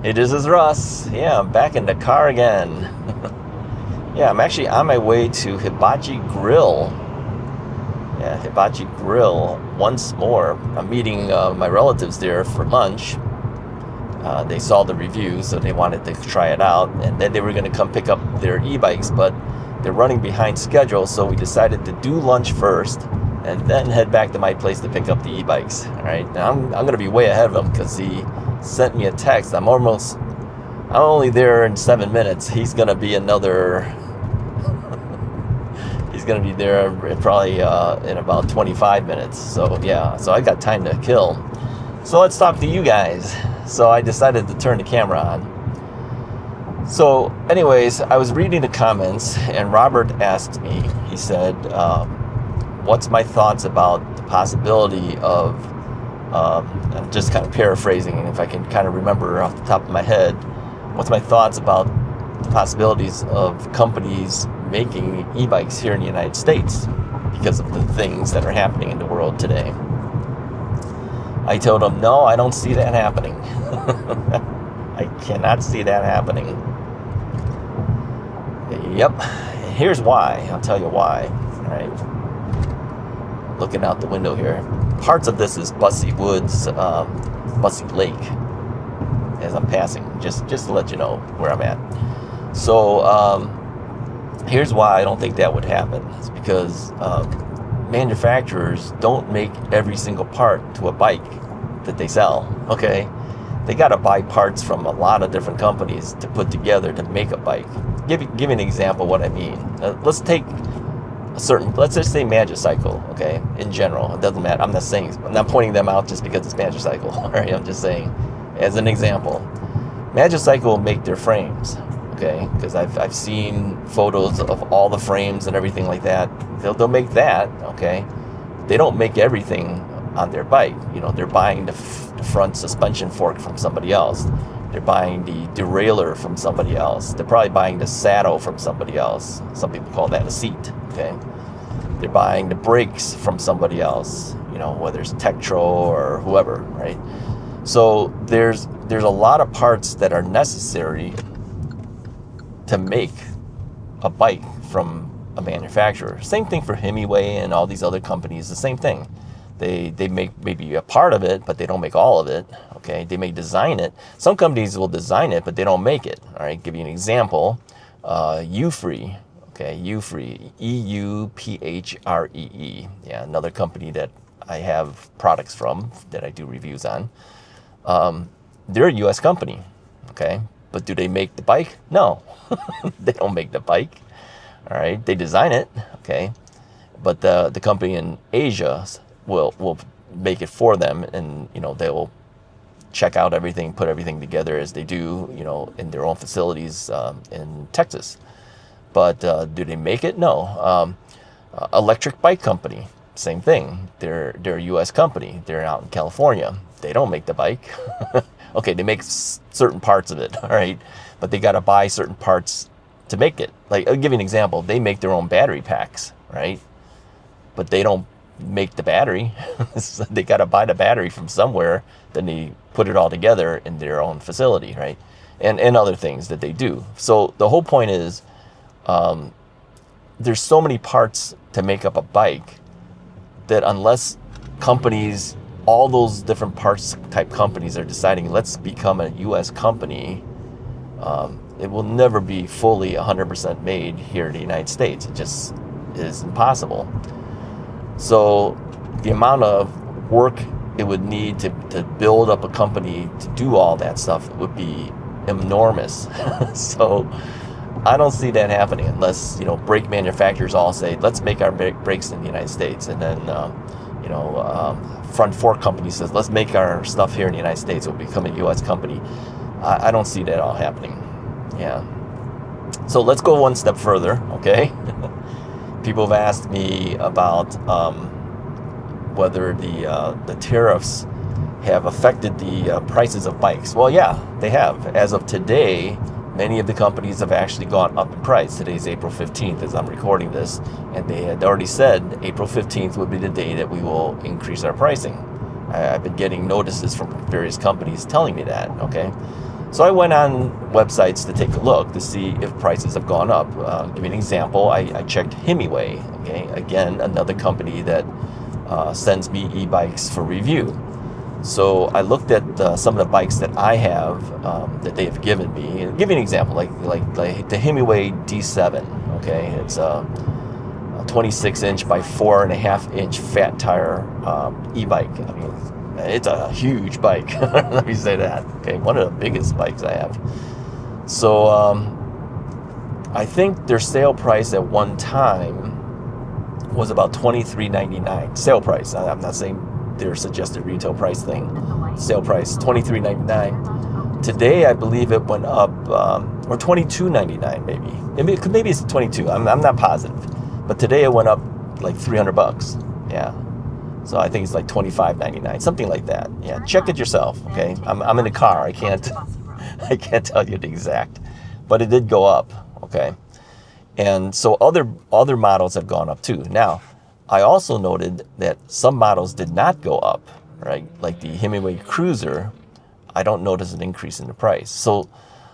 Hey, this is Russ. Yeah, I'm back in the car again. Yeah, I'm actually on my way to Hibachi Grill. Yeah, Hibachi Grill once more. I'm meeting my relatives there for lunch. They saw the review, so they wanted to try it out. And then they were going to come pick up their e-bikes, but they're running behind schedule, so we decided to do lunch first and then head back to my place to pick up the e-bikes. All right, now I'm going to be way ahead of him because he sent me a text. I'm only there in 7 minutes. He's going to be there probably in about 25 minutes. So yeah, so I got time to kill. So let's talk to you guys. So I decided to turn the camera on. So anyways, I was reading the comments and Robert asked me, he said, what's my thoughts about the possibility of, I'm just kind of paraphrasing, and if I can kind of remember off the top of my head, what's my thoughts about the possibilities of companies making e-bikes here in the United States because of the things that are happening in the world today. I told him, no, I don't see that happening. I cannot see that happening. Yep. Here's why. I'll tell you why. All right. Looking out the window here. Parts of this is Bussy Woods, Bussy Lake, as I'm passing, just to let you know where I'm at. So here's why I don't think that would happen. It's because manufacturers don't make every single part to a bike that they sell, okay? They got to buy parts from a lot of different companies to put together to make a bike. Give you an example of what I mean. Let's just say Magicycle, okay? In general, it doesn't matter. I'm not pointing them out just because it's Magicycle, all right? I'm just saying, as an example, Magicycle will make their frames, okay? Because I've seen photos of all the frames and everything like that. They'll make that, okay? They don't make everything on their bike. You know, they're buying the front suspension fork from somebody else. They're buying the derailleur from somebody else. They're probably buying the saddle from somebody else. Some people call that a seat, okay? They're buying the brakes from somebody else, you know, whether it's Tektro or whoever, right? So there's a lot of parts that are necessary to make a bike from a manufacturer. Same thing for Hemingway and all these other companies, the same thing. They make maybe a part of it, but they don't make all of it, okay? They may design it. Some companies will design it, but they don't make it, all right? Give you an example, Ufree, okay? Ufree, Euphree. Yeah, another company that I have products from that I do reviews on. They're a U.S. company, okay? But do they make the bike? No, they don't make the bike, all right? They design it, okay? But the company in Asia will make it for them, and you know, they will check out everything, put everything together as they do, you know, in their own facilities in Texas. But do they make it? No. Electric Bike Company, same thing. They're a U.S. company. They're out in California. They don't make the bike. Okay, they make certain parts of it, all right? But they got to buy certain parts to make it. Like, I'll give you an example. They make their own battery packs, right? But they don't make the battery. So they got to buy the battery from somewhere, then they put it all together in their own facility, right? And other things that they do. So the whole point is, there's so many parts to make up a bike that unless companies, all those different parts type companies are deciding, let's become a U.S. company, it will never be fully 100% made here in the United States. It just is impossible. So the amount of work it would need to build up a company to do all that stuff would be enormous. So I don't see that happening unless, you know, brake manufacturers all say, let's make our brakes in the United States. And then, front fork company says, let's make our stuff here in the United States. It will become a U.S. company. I don't see that all happening. Yeah. So let's go one step further, okay? People have asked me about whether the tariffs have affected the prices of bikes. Well, yeah, they have. As of today, many of the companies have actually gone up in price. Today's April 15th as I'm recording this, and they had already said April 15th would be the day that we will increase our pricing. I've been getting notices from various companies telling me that, okay? So I went on websites to take a look to see if prices have gone up. Give you an example. I checked Hemingway. Okay, again, another company that sends me e-bikes for review. So I looked at some of the bikes that I have that they have given me. I'll give you an example, like the Hemingway D7. Okay, it's a 26-inch by 4.5-inch fat tire e-bike. I mean, it's a huge bike. Let me say that. Okay, one of the biggest bikes I have. So I think their sale price at one time was about $23.99. Sale price. I'm not saying their suggested retail price thing. Sale price $23.99. Today I believe it went up, or $22.99 maybe. Maybe it's 22. I'm not positive. But today it went up like $300. Yeah. So I think it's like $25.99, something like that. Yeah. Check it yourself. Okay. I'm in the car. I can't tell you the exact, but it did go up. Okay. And so other models have gone up too. Now, I also noted that some models did not go up, right? Like the Hemingway Cruiser, I don't notice an increase in the price.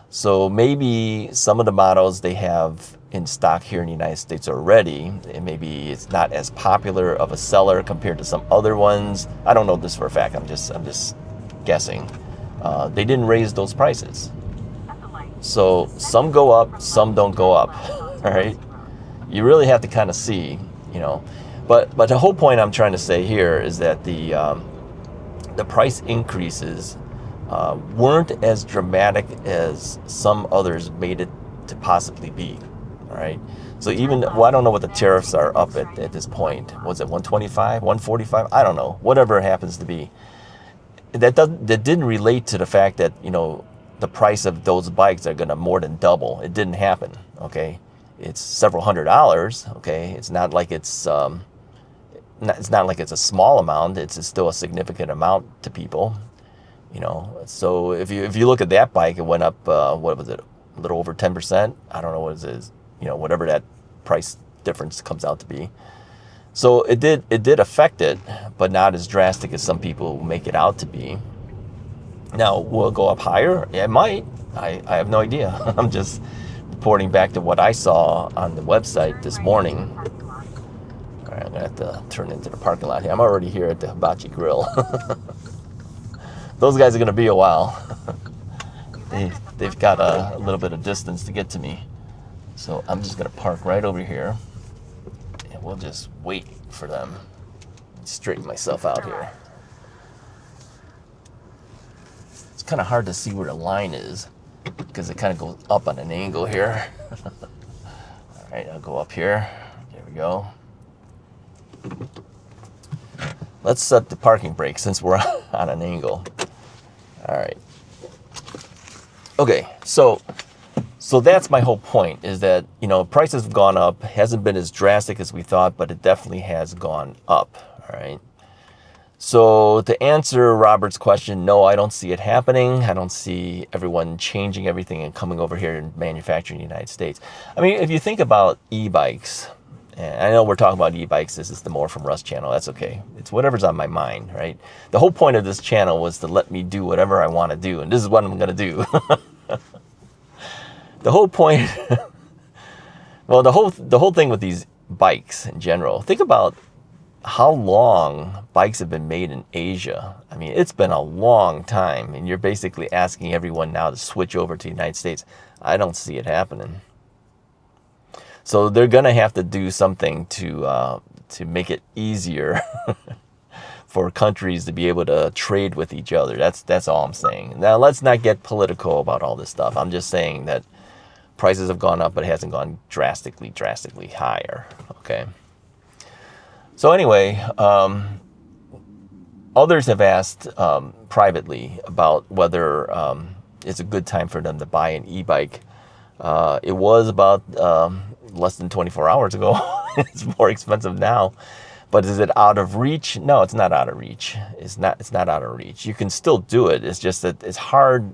So maybe some of the models they have in stock here in the United States already, and maybe it's not as popular of a seller compared to some other ones. I don't know this for a fact. I'm just guessing. They didn't raise those prices. So some go up, some don't go up. All right. You really have to kind of see, you know. But the whole point I'm trying to say here is that the price increases weren't as dramatic as some others made it to possibly be. All right. So even, well, I don't know what the tariffs are up at this point. Was it 125, 145? I don't know. Whatever it happens to be. That didn't relate to the fact that, you know, the price of those bikes are going to more than double. It didn't happen. Okay. It's several $100s. Okay. It's not like it's not like it's a small amount. It's still a significant amount to people, you know. So if you look at that bike, it went up, what was it, a little over 10%? I don't know what it is, you know, whatever that price difference comes out to be. So it did affect it, but not as drastic as some people make it out to be. Now, will it go up higher? Yeah, it might. I have no idea. I'm just reporting back to what I saw on the website this morning. All right, I'm going to have to turn into the parking lot here. I'm already here at the Hibachi Grill. Those guys are going to be a while. They've got a little bit of distance to get to me. So I'm just going to park right over here. And we'll just wait for them. Straighten myself out here. It's kind of hard to see where the line is because it kind of goes up on an angle here. All right, I'll go up here. There we go. Let's set the parking brake since we're on an angle. All right. Okay, so that's my whole point, is that, you know, prices have gone up. Hasn't been as drastic as we thought, but it definitely has gone up. All right. So to answer Robert's question, no, I don't see it happening. I don't see everyone changing everything and coming over here and manufacturing in the United States. I mean, if you think about e-bikes, and I know we're talking about e-bikes, this is the More from Russ channel. That's okay. It's whatever's on my mind, right? The whole point of this channel was to let me do whatever I want to do, and this is what I'm going to do. The whole point, well, the whole thing with these bikes in general, think about how long bikes have been made in Asia. I mean, it's been a long time, and you're basically asking everyone now to switch over to the United States. I don't see it happening. So they're going to have to do something to make it easier for countries to be able to trade with each other. That's all I'm saying. Now, let's not get political about all this stuff. I'm just saying that prices have gone up, but it hasn't gone drastically higher. Okay. So anyway, others have asked privately about whether it's a good time for them to buy an e-bike. It was about less than 24 hours ago. It's more expensive now. But is it out of reach? No, it's not out of reach. It's not out of reach. You can still do it. It's just that it's hard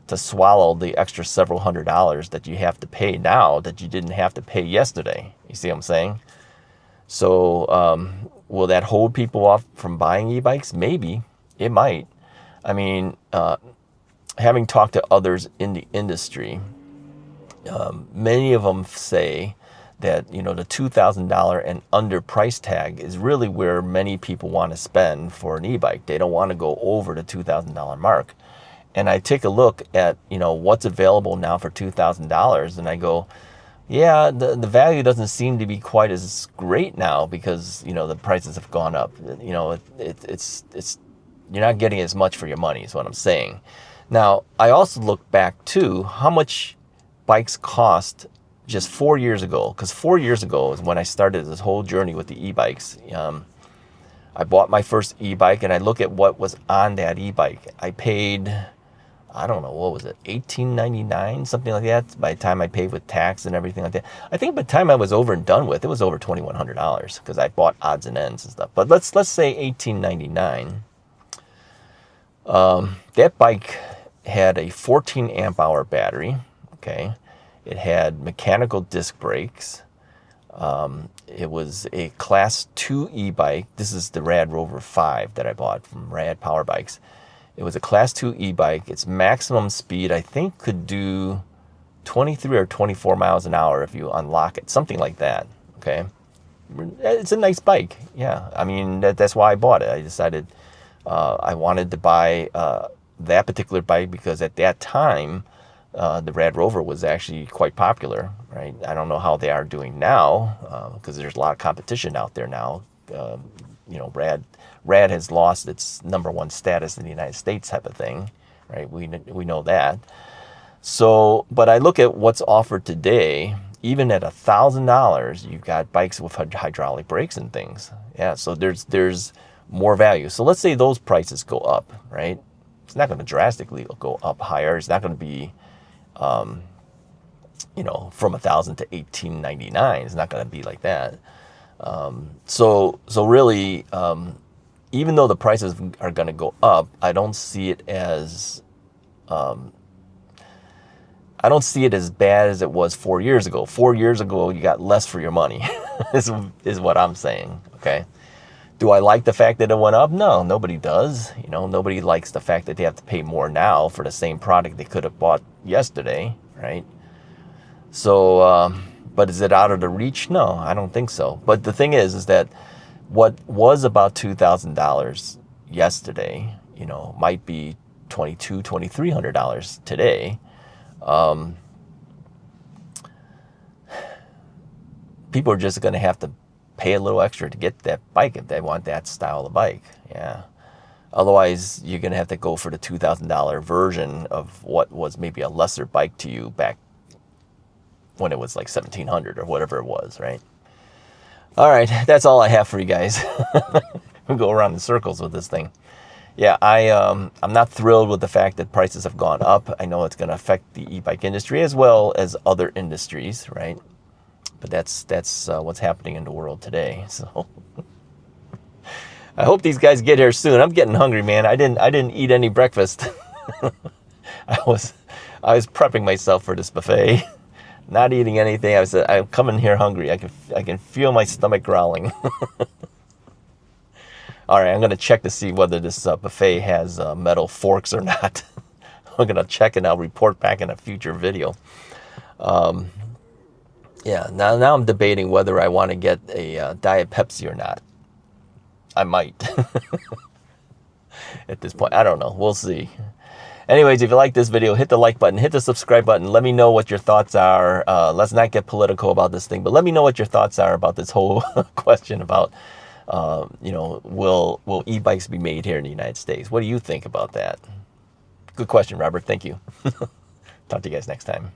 to swallow the extra several $100s that you have to pay now that you didn't have to pay yesterday. You see what I'm saying? So will that hold people off from buying e-bikes? Maybe. It might. I mean, having talked to others in the industry, many of them say that, you know, the $2,000 and under price tag is really where many people want to spend for an e-bike. They don't want to go over the $2,000 mark. And I take a look at, you know, what's available now for $2,000, and I go, yeah, the value doesn't seem to be quite as great now because, you know, the prices have gone up. You know, it's you're not getting as much for your money is what I'm saying. Now, I also look back to how much bikes cost just 4 years ago, because 4 years ago is when I started this whole journey with the e-bikes. I bought my first e-bike, and I look at what was on that e-bike. I paid, I don't know, what was it, $18.99, something like that, by the time I paid with tax and everything like that. I think by the time I was over and done with, it was over $2,100 because I bought odds and ends and stuff. But let's say $18.99. That bike had a 14 amp hour battery, okay? It had mechanical disc brakes. It was a class 2 e-bike. This is the Rad Rover 5 that I bought from Rad Power Bikes. It was a class 2 e-bike. Its maximum speed, I think, could do 23 or 24 miles an hour if you unlock it, something like that, okay? It's a nice bike, yeah. I mean, that's why I bought it. I decided I wanted to buy that particular bike because at that time, the Rad Rover was actually quite popular, right? I don't know how they are doing now because there's a lot of competition out there now. You know, Rad has lost its #1 status in the United States type of thing, right? We know that. So, but I look at what's offered today. Even at $1,000, you've got bikes with hydraulic brakes and things. Yeah, so there's more value. So let's say those prices go up, right? It's not going to drastically go up higher. It's not going to be, you know, from $1,000 to $18.99. It's not going to be like that. So really, even though the prices are going to go up, I don't see it as bad as it was 4 years ago. 4 years ago, you got less for your money, is what I'm saying. Okay. Do I like the fact that it went up? No, nobody does. You know, nobody likes the fact that they have to pay more now for the same product they could have bought yesterday, right? So, but is it out of the reach? No, I don't think so. But the thing is that what was about $2,000 yesterday, you know, might be $2,200, $2,300 today. People are just going to have to pay a little extra to get that bike if they want that style of bike. Yeah. Otherwise, you're going to have to go for the $2,000 version of what was maybe a lesser bike to you back when it was like $1,700 or whatever it was, right? All right, that's all I have for you guys. We'll go around in circles with this thing. Yeah, I'm not thrilled with the fact that prices have gone up. I know it's going to affect the e-bike industry as well as other industries, right? But that's what's happening in the world today. So I hope these guys get here soon. I'm getting hungry, man. I didn't eat any breakfast. I was prepping myself for this buffet, not eating anything. I'm coming here hungry. I can feel my stomach growling. All right, I'm gonna check to see whether this buffet has metal forks or not. I'm gonna check and I'll report back in a future video. Yeah, now I'm debating whether I want to get a Diet Pepsi or not. I might. At this point, I don't know. We'll see. Anyways, if you like this video, hit the like button, hit the subscribe button. Let me know what your thoughts are. Let's not get political about this thing, but let me know what your thoughts are about this whole question about, you know, will e-bikes be made here in the United States? What do you think about that? Good question, Robert. Thank you. Talk to you guys next time.